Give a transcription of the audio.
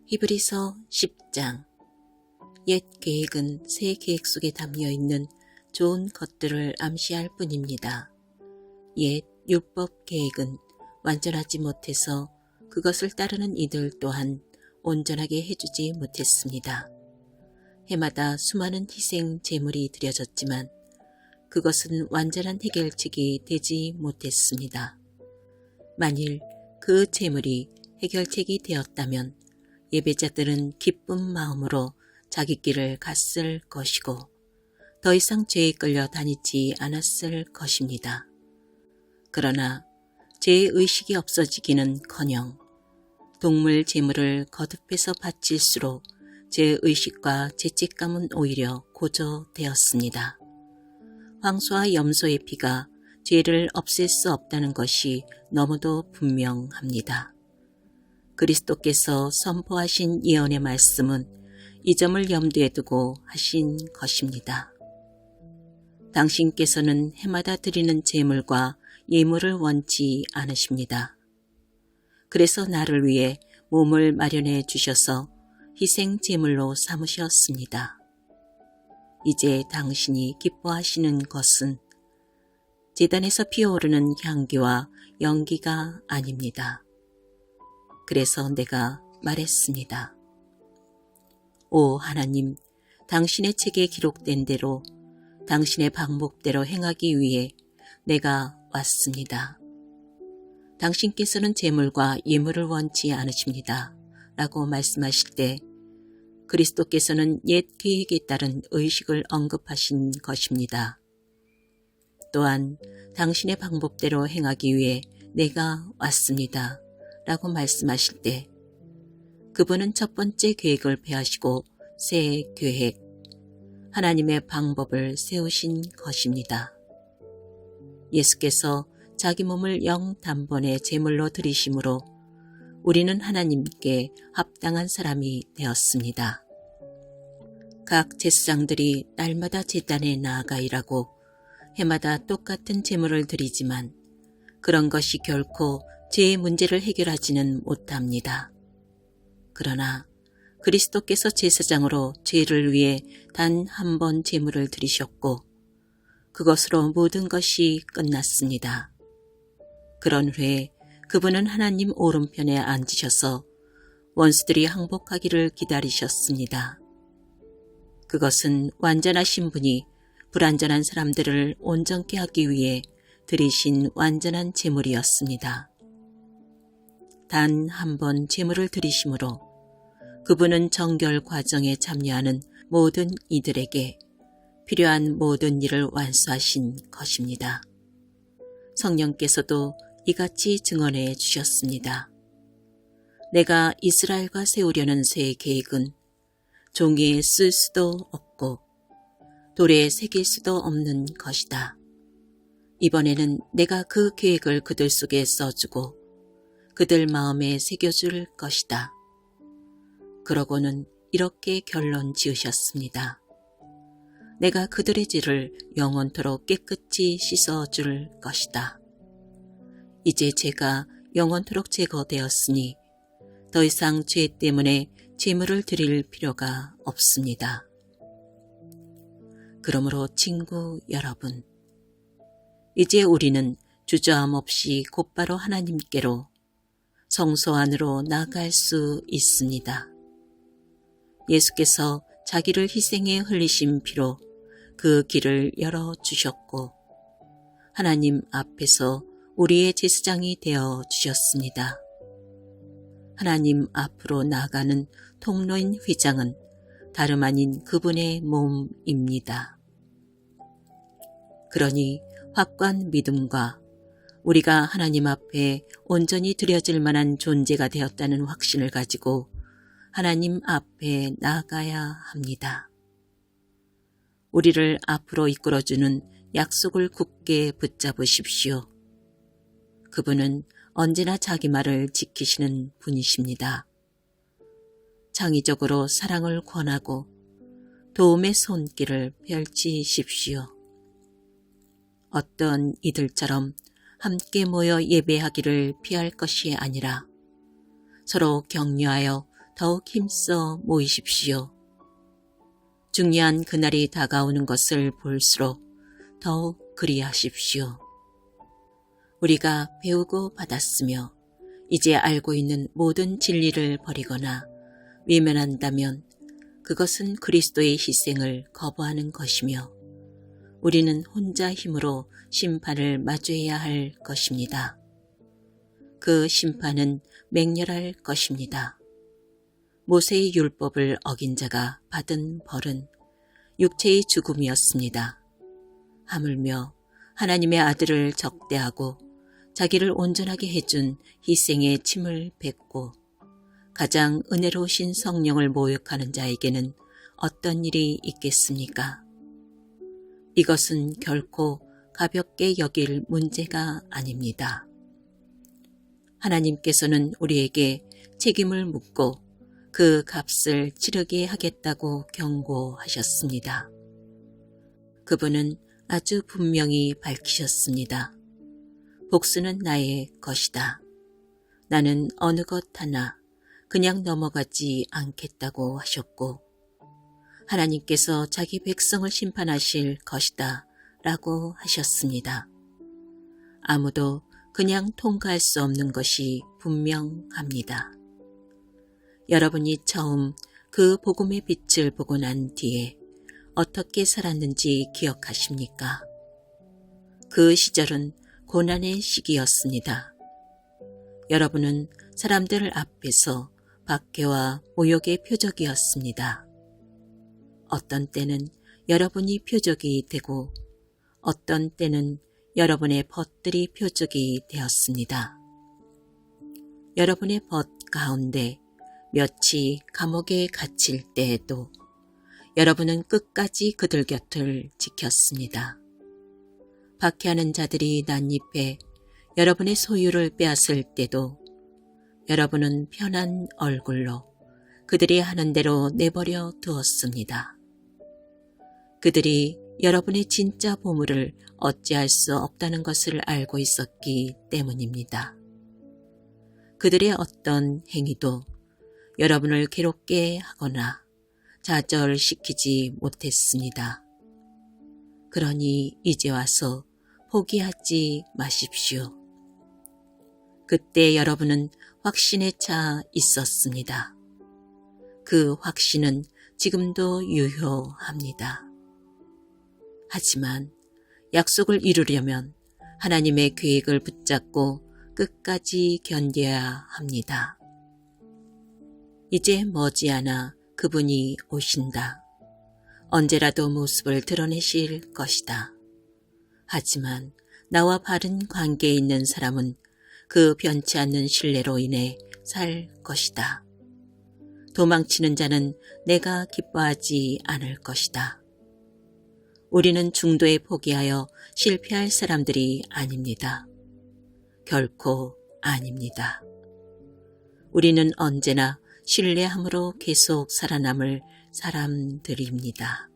히브리서 10장. 옛 계획은 새 계획 속에 담겨 있는 좋은 것들을 암시할 뿐입니다. 옛 율법 계획은 완전하지 못해서 그것을 따르는 이들 또한 온전하게 해주지 못했습니다. 해마다 수많은 희생 제물이 드려졌지만 그것은 완전한 해결책이 되지 못했습니다. 만일 그 제물이 해결책이 되었다면 예배자들은 기쁜 마음으로 자기 길을 갔을 것이고 더 이상 죄에 끌려 다니지 않았을 것입니다. 그러나 죄의식이 없어지기는커녕 동물 제물을 거듭해서 바칠수록 죄의식과 죄책감은 오히려 고조되었습니다. 황소와 염소의 피가 죄를 없앨 수 없다는 것이 너무도 분명합니다. 그리스도께서 선포하신 예언의 말씀은 이 점을 염두에 두고 하신 것입니다. 당신께서는 해마다 드리는 제물과 예물을 원치 않으십니다. 그래서 나를 위해 몸을 마련해 주셔서 희생 제물로 삼으셨습니다. 이제 당신이 기뻐하시는 것은 제단에서 피어오르는 향기와 연기가 아닙니다. 그래서 내가 말했습니다. 오 하나님, 당신의 책에 기록된 대로 당신의 방법대로 행하기 위해 내가 왔습니다. 당신께서는 제물과 예물을 원치 않으십니다. 라고 말씀하실 때 그리스도께서는 옛 계획에 따른 의식을 언급하신 것입니다. 또한 당신의 방법대로 행하기 위해 내가 왔습니다. 라고 말씀하실 때 그분은 첫 번째 계획을 폐하시고 새 계획, 하나님의 방법을 세우신 것입니다. 예수께서 자기 몸을 영단번에 제물로 드리심으로 우리는 하나님께 합당한 사람이 되었습니다. 각 제사장들이 날마다 제단에 나아가 일하고 해마다 똑같은 제물을 드리지만 그런 것이 결코 죄의 문제를 해결하지는 못합니다. 그러나 그리스도께서 제사장으로 죄를 위해 단 한 번 제물을 드리셨고 그것으로 모든 것이 끝났습니다. 그런 후에 그분은 하나님 오른편에 앉으셔서 원수들이 항복하기를 기다리셨습니다. 그것은 완전하신 분이 불완전한 사람들을 온전케 하기 위해 드리신 완전한 제물이었습니다. 단 한 번 제물을 드리심으로 그분은 정결 과정에 참여하는 모든 이들에게 필요한 모든 일을 완수하신 것입니다. 성령께서도 이같이 증언해 주셨습니다. 내가 이스라엘과 세우려는 새 계획은 종이에 쓸 수도 없고 돌에 새길 수도 없는 것이다. 이번에는 내가 그 계획을 그들 속에 써주고 그들 마음에 새겨줄 것이다. 그러고는 이렇게 결론 지으셨습니다. 내가 그들의 죄를 영원토록 깨끗이 씻어줄 것이다. 이제 죄가 영원토록 제거되었으니 더 이상 죄 때문에 제물을 드릴 필요가 없습니다. 그러므로 친구 여러분, 이제 우리는 주저함 없이 곧바로 하나님께로 성소 안으로 나아갈 수 있습니다. 예수께서 자기를 희생해 흘리신 피로 그 길을 열어주셨고 하나님 앞에서 우리의 제사장이 되어 주셨습니다. 하나님 앞으로 나아가는 통로인 휘장은 다름 아닌 그분의 몸입니다. 그러니 확고한 믿음과 우리가 하나님 앞에 온전히 드려질 만한 존재가 되었다는 확신을 가지고 하나님 앞에 나아가야 합니다. 우리를 앞으로 이끌어주는 약속을 굳게 붙잡으십시오. 그분은 언제나 자기 말을 지키시는 분이십니다. 창의적으로 사랑을 권하고 도움의 손길을 펼치십시오. 어떤 이들처럼 함께 모여 예배하기를 피할 것이 아니라 서로 격려하여 더욱 힘써 모이십시오. 중요한 그날이 다가오는 것을 볼수록 더욱 그리하십시오. 우리가 배우고 받았으며 이제 알고 있는 모든 진리를 버리거나 외면한다면 그것은 그리스도의 희생을 거부하는 것이며 우리는 혼자 힘으로 심판을 마주해야 할 것입니다. 그 심판은 맹렬할 것입니다. 모세의 율법을 어긴 자가 받은 벌은 육체의 죽음이었습니다. 하물며 하나님의 아들을 적대하고 자기를 온전하게 해준 희생의 침을 뱉고 가장 은혜로우신 성령을 모욕하는 자에게는 어떤 일이 있겠습니까? 이것은 결코 가볍게 여길 문제가 아닙니다. 하나님께서는 우리에게 책임을 묻고 그 값을 치르게 하겠다고 경고하셨습니다. 그분은 아주 분명히 밝히셨습니다. 복수는 나의 것이다. 나는 어느 것 하나 그냥 넘어가지 않겠다고 하셨고 하나님께서 자기 백성을 심판하실 것이다 라고 하셨습니다. 아무도 그냥 통과할 수 없는 것이 분명합니다. 여러분이 처음 그 복음의 빛을 보고 난 뒤에 어떻게 살았는지 기억하십니까? 그 시절은 고난의 시기였습니다. 여러분은 사람들 앞에서 박해와 모욕의 표적이었습니다. 어떤 때는 여러분이 표적이 되고 어떤 때는 여러분의 벗들이 표적이 되었습니다. 여러분의 벗 가운데 몇이 감옥에 갇힐 때에도 여러분은 끝까지 그들 곁을 지켰습니다. 박해하는 자들이 난입해 여러분의 소유를 빼앗을 때도 여러분은 편한 얼굴로 그들이 하는 대로 내버려 두었습니다. 그들이 여러분의 진짜 보물을 어찌할 수 없다는 것을 알고 있었기 때문입니다. 그들의 어떤 행위도 여러분을 괴롭게 하거나 좌절시키지 못했습니다. 그러니 이제 와서 포기하지 마십시오. 그때 여러분은 확신에 차 있었습니다. 그 확신은 지금도 유효합니다. 하지만 약속을 이루려면 하나님의 계획을 붙잡고 끝까지 견뎌야 합니다. 이제 머지않아 그분이 오신다. 언제라도 모습을 드러내실 것이다. 하지만 나와 바른 관계에 있는 사람은 그 변치 않는 신뢰로 인해 살 것이다. 도망치는 자는 내가 기뻐하지 않을 것이다. 우리는 중도에 포기하여 실패할 사람들이 아닙니다. 결코 아닙니다. 우리는 언제나 신뢰함으로 계속 살아남을 사람들입니다.